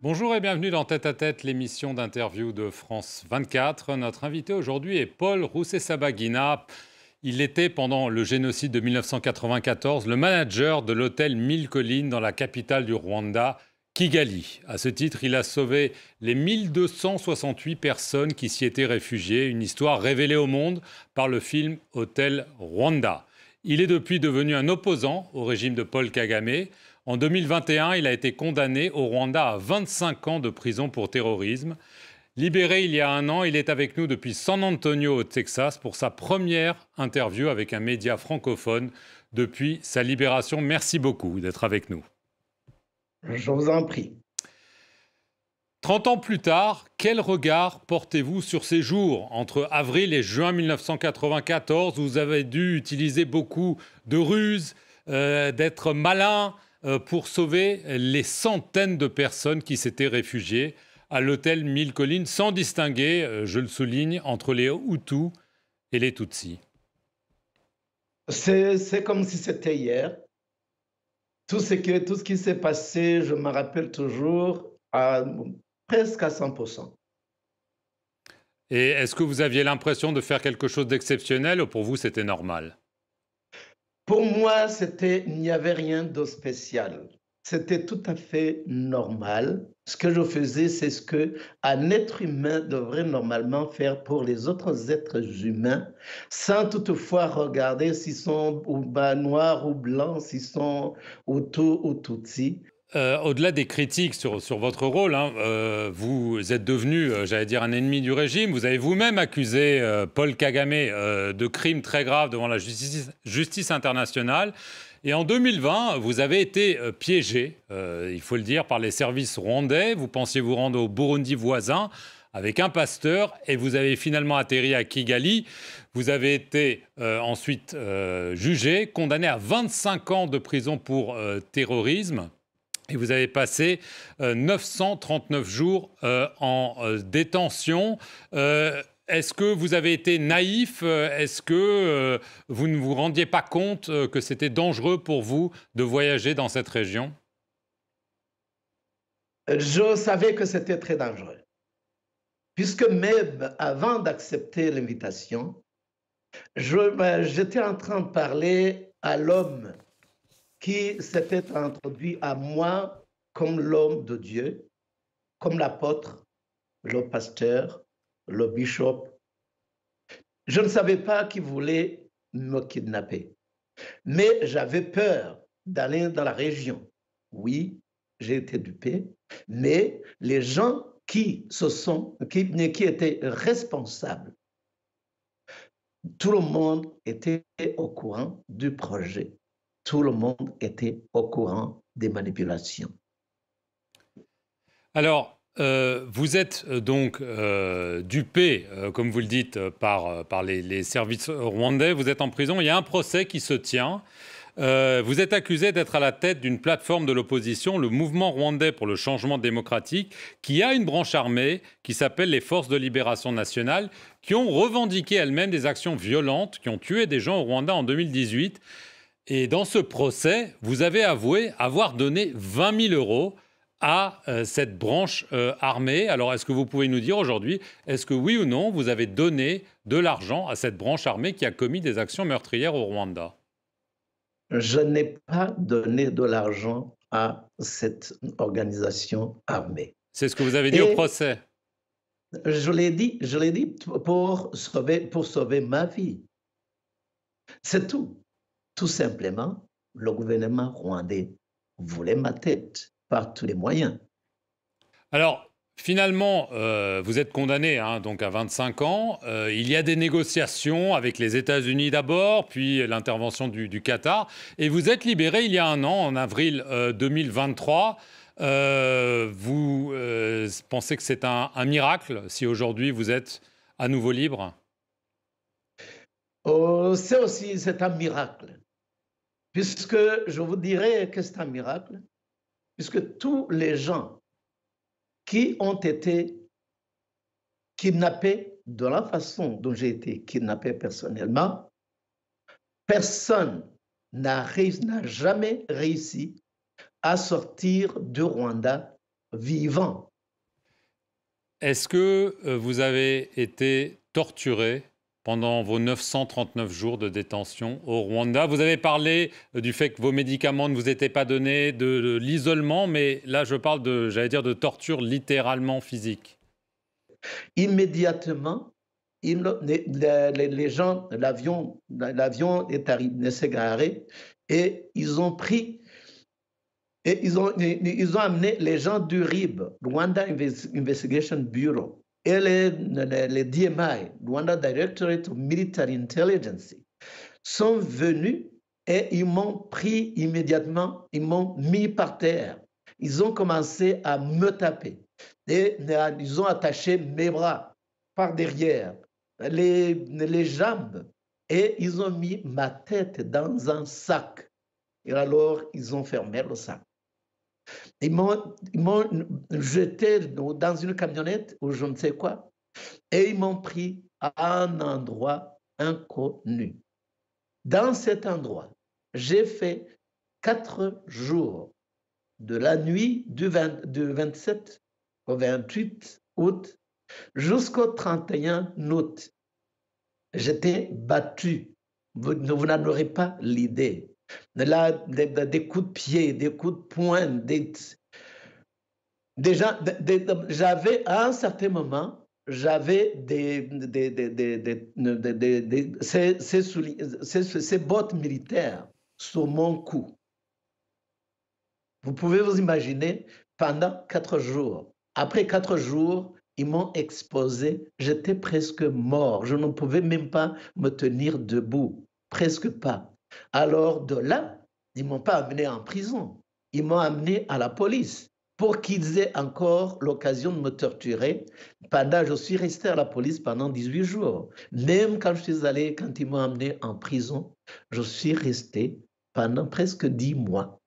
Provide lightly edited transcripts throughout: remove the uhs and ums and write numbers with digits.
Bonjour et bienvenue dans Tête à Tête, l'émission d'interview de France 24. Notre invité aujourd'hui est Paul Rusesabagina. Il était, pendant le génocide de 1994, le manager de l'hôtel Mille Collines dans la capitale du Rwanda, Kigali. À ce titre, il a sauvé les 1268 personnes qui s'y étaient réfugiées, une histoire révélée au monde par le film Hôtel Rwanda. Il est depuis devenu un opposant au régime de Paul Kagame. En 2021, il a été condamné au Rwanda à 25 ans de prison pour terrorisme. Libéré il y a un an, il est avec nous depuis San Antonio au Texas pour sa première interview avec un média francophone depuis sa libération. Merci beaucoup d'être avec nous. Je vous en prie. 30 ans plus tard, quel regard portez-vous sur ces jours entre avril et juin 1994? Vous avez dû utiliser beaucoup de ruses, d'être malin pour sauver les centaines de personnes qui s'étaient réfugiées à l'hôtel Mille Collines, sans distinguer, je le souligne, entre les Hutus et les Tutsis. C'est comme si c'était hier. Tout ce qui s'est passé, je me rappelle toujours presque à 100%. Et est-ce que vous aviez l'impression de faire quelque chose d'exceptionnel ou pour vous c'était normal? Pour moi, il n'y avait rien de spécial. C'était tout à fait normal. Ce que je faisais, c'est ce qu'un être humain devrait normalement faire pour les autres êtres humains, sans toutefois regarder s'ils sont noirs ou blancs, s'ils sont Hutus ou Tutsis. Au-delà des critiques sur votre rôle, hein, vous êtes devenu, j'allais dire, un ennemi du régime. Vous avez vous-même accusé Paul Kagame de crimes très graves devant la justice internationale. Et en 2020, vous avez été piégé, il faut le dire, par les services rwandais. Vous pensiez vous rendre au Burundi voisin avec un pasteur et vous avez finalement atterri à Kigali. Vous avez été ensuite jugé, condamné à 25 ans de prison pour terrorisme. Et vous avez passé 939 jours en détention. Est-ce que vous avez été naïf? Est-ce que vous ne vous rendiez pas compte que c'était dangereux pour vous de voyager dans cette région? Je savais que c'était très dangereux, puisque même avant d'accepter l'invitation, j'étais en train de parler à l'homme qui s'était introduit à moi comme l'homme de Dieu, comme l'apôtre, le pasteur, le bishop. Je ne savais pas qui voulait me kidnapper, mais j'avais peur d'aller dans la région. Oui, j'ai été dupé, mais les gens qui étaient responsables, tout le monde était au courant du projet. Tout le monde était au courant des manipulations. Alors, vous êtes donc dupé, comme vous le dites, par les services rwandais. Vous êtes en prison. Il y a un procès qui se tient. Vous êtes accusé d'être à la tête d'une plateforme de l'opposition, le Mouvement rwandais pour le changement démocratique, qui a une branche armée qui s'appelle les Forces de libération nationale, qui ont revendiqué elles-mêmes des actions violentes, qui ont tué des gens au Rwanda en 2018. Et dans ce procès, vous avez avoué avoir donné 20 000 euros à cette branche armée. Alors, est-ce que vous pouvez nous dire aujourd'hui, est-ce que oui ou non, vous avez donné de l'argent à cette branche armée qui a commis des actions meurtrières au Rwanda? Je n'ai pas donné de l'argent à cette organisation armée. C'est ce que vous avez dit au Et procès. je l'ai dit pour sauver ma vie. C'est tout. Tout simplement, le gouvernement rwandais voulait ma tête par tous les moyens. Alors, finalement, vous êtes condamné hein, donc à 25 ans. Il y a des négociations avec les États-Unis d'abord, puis l'intervention du Qatar. Et vous êtes libéré il y a un an, en avril 2023. Vous pensez que c'est un miracle si aujourd'hui vous êtes à nouveau libre? C'est un miracle, puisque je vous dirais que c'est un miracle, puisque tous les gens qui ont été kidnappés de la façon dont j'ai été kidnappé personnellement, personne n'a jamais réussi à sortir du Rwanda vivant. Est-ce que vous avez été torturé pendant vos 939 jours de détention au Rwanda? Vous avez parlé du fait que vos médicaments ne vous étaient pas donnés, de l'isolement, mais là je parle de, j'allais dire, de torture littéralement physique. Immédiatement, les gens, l'avion est arrivé, s'est garé et ils ont pris et ils ont amené les gens du RIB, Rwanda Investigation Bureau, et les DMI, Rwanda Directorate of Military Intelligence, sont venus et ils m'ont pris immédiatement, ils m'ont mis par terre. Ils ont commencé à me taper et ils ont attaché mes bras par derrière, les jambes, et ils ont mis ma tête dans un sac. Et alors, ils ont fermé le sac. Ils m'ont jeté dans une camionnette ou je ne sais quoi, et ils m'ont pris à un endroit inconnu. Dans cet endroit, j'ai fait 4 jours, de la nuit du 27 au 28 août jusqu'au 31 août. J'étais battu. Vous n'en aurez pas l'idée. Là, des coups de pied, des coups de poing, j'avais à un certain moment, j'avais ces bottes militaires sur mon cou. Vous pouvez vous imaginer, pendant 4 jours. Après 4 jours, ils m'ont exposé. J'étais presque mort. Je ne pouvais même pas me tenir debout. Presque pas. Alors de là, ils ne m'ont pas amené en prison. Ils m'ont amené à la police pour qu'ils aient encore l'occasion de me torturer. Je suis resté à la police pendant 18 jours. Même quand quand ils m'ont amené en prison, je suis resté pendant presque 10 mois.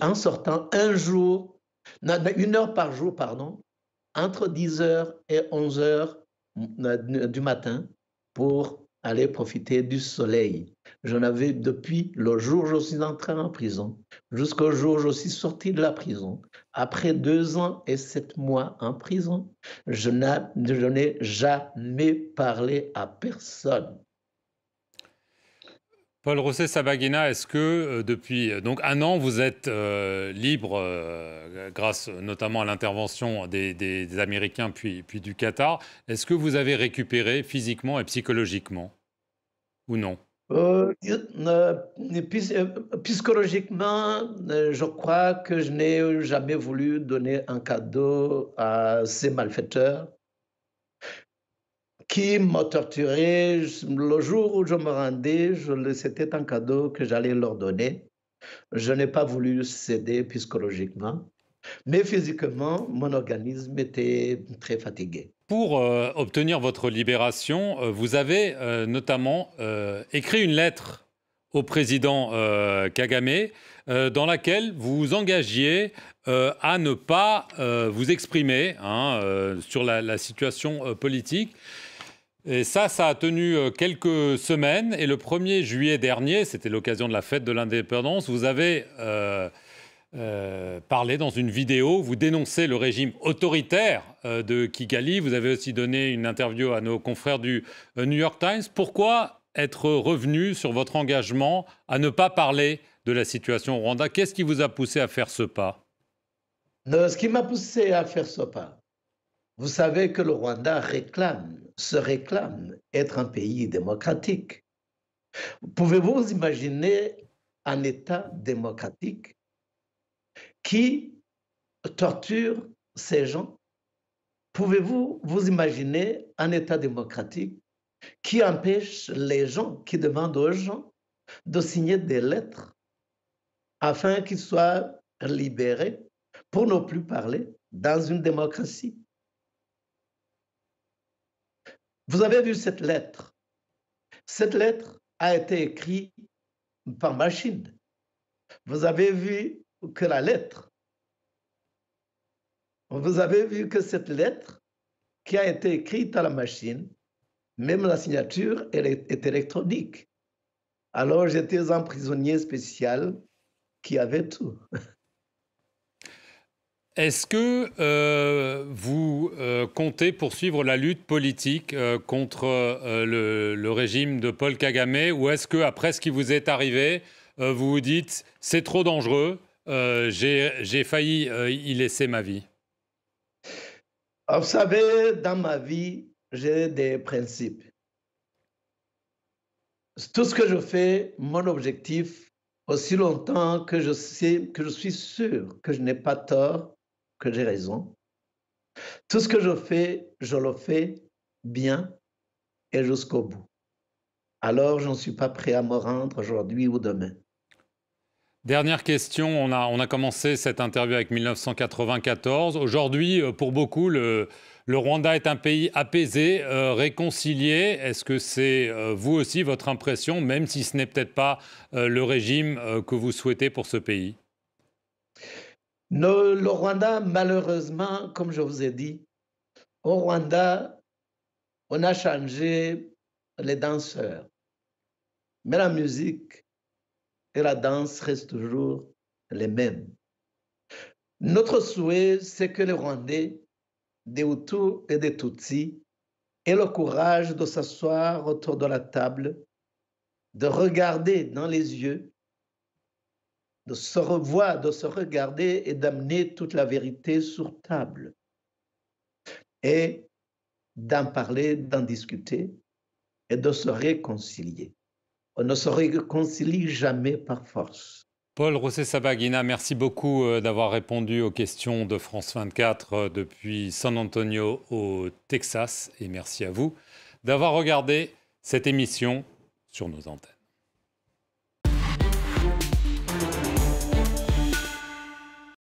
En sortant 1 heure par jour, pardon, entre 10h et 11h du matin pour aller profiter du soleil. J'en avais depuis le jour où je suis entré en prison jusqu'au jour où je suis sorti de la prison. Après 2 ans et 7 mois en prison, je n'ai jamais parlé à personne. Paul Rosset-Sabagina, est-ce que depuis donc 1 an, vous êtes libre grâce notamment à l'intervention des Américains puis du Qatar? Est-ce que vous avez récupéré physiquement et psychologiquement ou non? Psychologiquement, je crois que je n'ai jamais voulu donner un cadeau à ces malfaiteurs qui m'ont torturé. Le jour où je me rendais, c'était un cadeau que j'allais leur donner. Je n'ai pas voulu céder psychologiquement, mais physiquement, mon organisme était très fatigué. Pour obtenir votre libération, vous avez notamment écrit une lettre au président Kagame dans laquelle vous vous engagiez à ne pas vous exprimer sur la situation politique. Et ça a tenu quelques semaines. Et le 1er juillet dernier, c'était l'occasion de la fête de l'indépendance, vous avez parlé dans une vidéo, vous dénoncez le régime autoritaire de Kigali. Vous avez aussi donné une interview à nos confrères du New York Times. Pourquoi être revenu sur votre engagement à ne pas parler de la situation au Rwanda? Qu'est-ce qui vous a poussé à faire ce pas? Ce qui m'a poussé à faire ce pas, vous savez que le Rwanda se réclame être un pays démocratique. Pouvez-vous imaginer un État démocratique qui torture ces gens? Pouvez-vous vous imaginer un État démocratique qui empêche les gens, qui demandent aux gens de signer des lettres afin qu'ils soient libérés pour ne plus parler dans une démocratie? Vous avez vu cette lettre. Cette lettre a été écrite par machine. Vous avez vu que cette lettre qui a été écrite à la machine, même la signature est électronique. Alors j'étais un prisonnier spécial qui avait tout. Est-ce que vous comptez poursuivre la lutte politique contre le régime de Paul Kagame, ou est-ce que après ce qui vous est arrivé, vous vous dites c'est trop dangereux, j'ai failli y laisser ma vie? Vous savez, dans ma vie, j'ai des principes. Tout ce que je fais, mon objectif, aussi longtemps que je sais, que je suis sûr que je n'ai pas tort, que j'ai raison, tout ce que je le fais bien et jusqu'au bout. Alors, je ne suis pas prêt à me rendre aujourd'hui ou demain. Dernière question, on a commencé cette interview avec 1994. Aujourd'hui, pour beaucoup, le Rwanda est un pays apaisé, réconcilié. Est-ce que c'est vous aussi votre impression, même si ce n'est peut-être pas le régime que vous souhaitez pour ce pays? Le Rwanda, malheureusement, comme je vous ai dit, au Rwanda, on a changé les danseurs, mais la musique et la danse restent toujours les mêmes. Notre souhait, c'est que les Rwandais, des Hutus et des Tutsis, aient le courage de s'asseoir autour de la table, de regarder dans les yeux, de se revoir, de se regarder et d'amener toute la vérité sur table et d'en parler, d'en discuter et de se réconcilier. On ne se réconcilie jamais par force. Paul Rusesabagina, merci beaucoup d'avoir répondu aux questions de France 24 depuis San Antonio au Texas. Et merci à vous d'avoir regardé cette émission sur nos antennes.